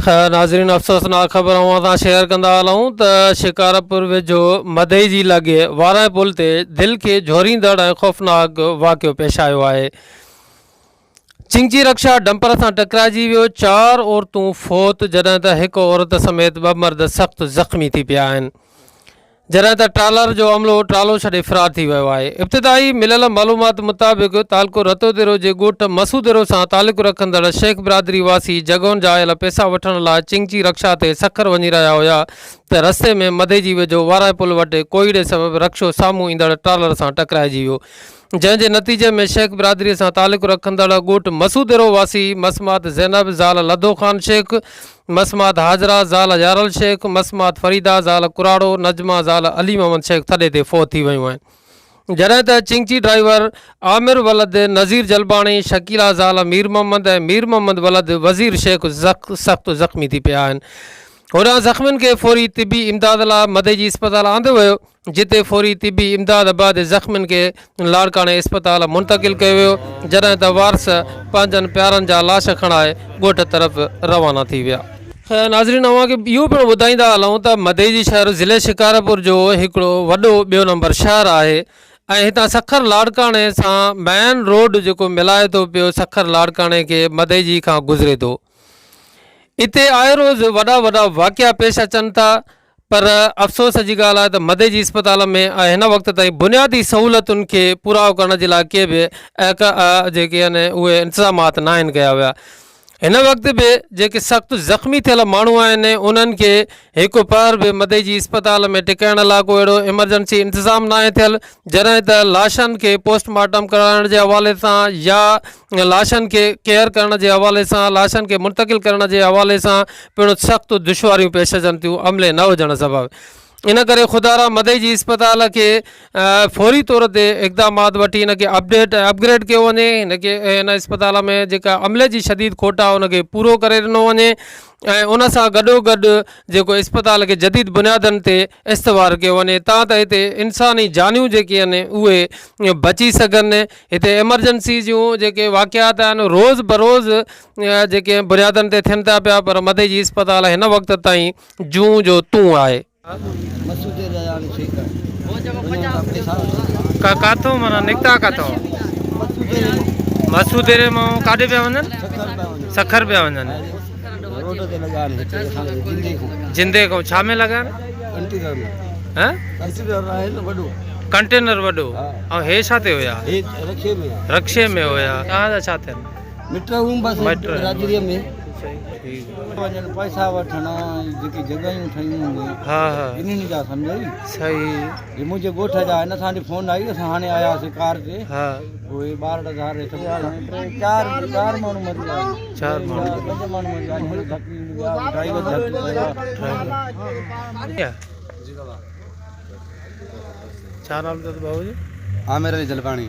नाज़रीन अफ़सोसनाक ख़बर अवां शेयर कंदा हलूं त शिकारपुर वेझो मदई जी लॻे वाराए पुल ते दिलि खे झोरींदड़ ऐं ख़ौफ़नाक वाक़ियो पेश आयो आहे। चिंची रक्षा डंपर सां टकराइजी वियो, 4 औरतूं फ़ौत जॾहिं त हिकु औरत समेत 2 मर्द सख़्तु ज़ख़्मी थी पिया आहिनि, जॾहिं त ट्रालर जो अमलो ट्रालो छॾे फ़रार थी वियो आहे। इब्तिदाई मिलियल मालूमात मुताबिक़ तालको रतोदेरो जे ॻोठ मसूदेरो सां तालुक़ु रखंदड़ शेख बिरादरी वासी जॻहुनि जा आयल पैसा वठण लाइ चिंची रक्षा ते सखर वञी रहिया हुया त रस्ते में मदे जी वेझो वाराए पुल वटि कोईड़े सबबि रक्षो साम्हूं ईंदड़ ट्रालर सां टकराइजी वियो, जंहिं जे नतीजे में शेख बिरादरी सां तालुक़ु रखंदड़ ॻोठ मसूदेरो वासी मसमात ज़ैनब ज़ाल लदो ख़ान शेख, मसमात हाजरा ज़ाल यारल शेख, मसमात फरीदा ज़ाल कुराड़ो, नजमा ज़ाल अली मोहम्मद शेख थॾे ते फ़ौत थी वियूं आहिनि। जॾहिं त चिंची ड्राइवर आमिर वलद नज़ीर जलबाणी, शकीला ज़ाल मीर मोहम्मद ऐं मीर मोहम्मद वलद वज़ीर शेख सख़्तु ज़ख़्मी थी पिया आहिनि। होॾां ज़ख़्मियुनि खे फौरी तिबी इमदाद लाइ मदे जी इस्पताल आंदो वियो, जिते फौरी तिबी इमदाद बाद ज़ख़्मियुनि खे लाड़काणे इस्पताल मुंतक़िल कयो वियो, जॾहिं त वारस पंहिंजनि प्यारनि जा लाश खणाए ॻोठ तरफ़ रवाना थी विया। नाज़रीन अव्हांखे इहो पिणु ॿुधाईंदा हलूं त मदई जी शहर ज़िले शिकारपुर जो हिकिड़ो वॾो ॿियो नंबर शहर आहे ऐं हितां सखर लाड़काणे सां मेन रोड जेको मिलाए थो पियो सखर लाड़काणे खे मदई जी खां गुज़रे थो। इते आए रोज़ वॾा वॾा वाक़िया पेश अचनि था, पर अफ़सोस जी ॻाल्हि आहे त मदे जी इस्पताल में हिन वक़्त ताईं बुनियादी सहूलियतुनि खे पूरा करण जे लाइ के बि जेके आहिनि उहे इंतज़ामात न आहिनि कया विया। हिन वक़्त बि जेके सख़्तु ज़ख़्मी थियल माण्हू आहिनि उन्हनि खे हिकु पहर बि मदई जी इस्पताल में टिकाइण लाइ को अहिड़ो इमरजेंसी इंतज़ाम न आहे थियल, जॾहिं त लाशनि खे पोस्टमार्टम कराइण जे हवाले सां या लाशनि खे केयर करण जे हवाले सां, लाशनि खे मुंतक़िल करण जे हवाले सां पिणु सख़्तु दुश्वारियूं पेश अचनि थियूं अमले न हुजण सबबि। इन करे खुदारा मदई जी इस्पताल खे फौरी तौर ते इक़दामात वठी हिन खे अपग्रेड कयो वञे, हिन खे हिन इस्पताल में जेका अमले जी शदीद खोट आहे उनखे पूरो करे ॾिनो वञे ऐं उन सां गॾोगॾु जेको इस्पताल खे जदीद बुनियादनि ते इस्तवार कयो वञे तां त हिते इंसानी जानियूं जेके आहिनि उहे बची सघनि। हिते एमरजेंसी जूं जेके वाक़ियात आहिनि रोज़ बरोज़ जेके बुनियादनि ते थियनि था पिया, पर मदई जी इस्पताल हिन वक़्त ताईं जूं जो तूं आहे। काथों माना निकता काथों मसूदेरे मां काॾे पिया वञनि, सखर पिया वञनि, जिंदे खां छा में लॻा कंटेनर वॾो ऐं हे छा ते हुया, रक्शे में हुया, तव्हांजा छा थियनि पैसा वठणा जेकी जॻहियूं ठहियूं इन्हनि जा सम्झाई सही मुंहिंजे ॻोठ जा हिन सां फोन आई, असां हाणे आयासीं कार ते, उहे 12,000 चार माण्हू मरी विया, 4 माण्हू 5 माण्हू मरी विया, ड्राइवर छा नाम अथव बाबू जी? आमिर अली जलबाणी।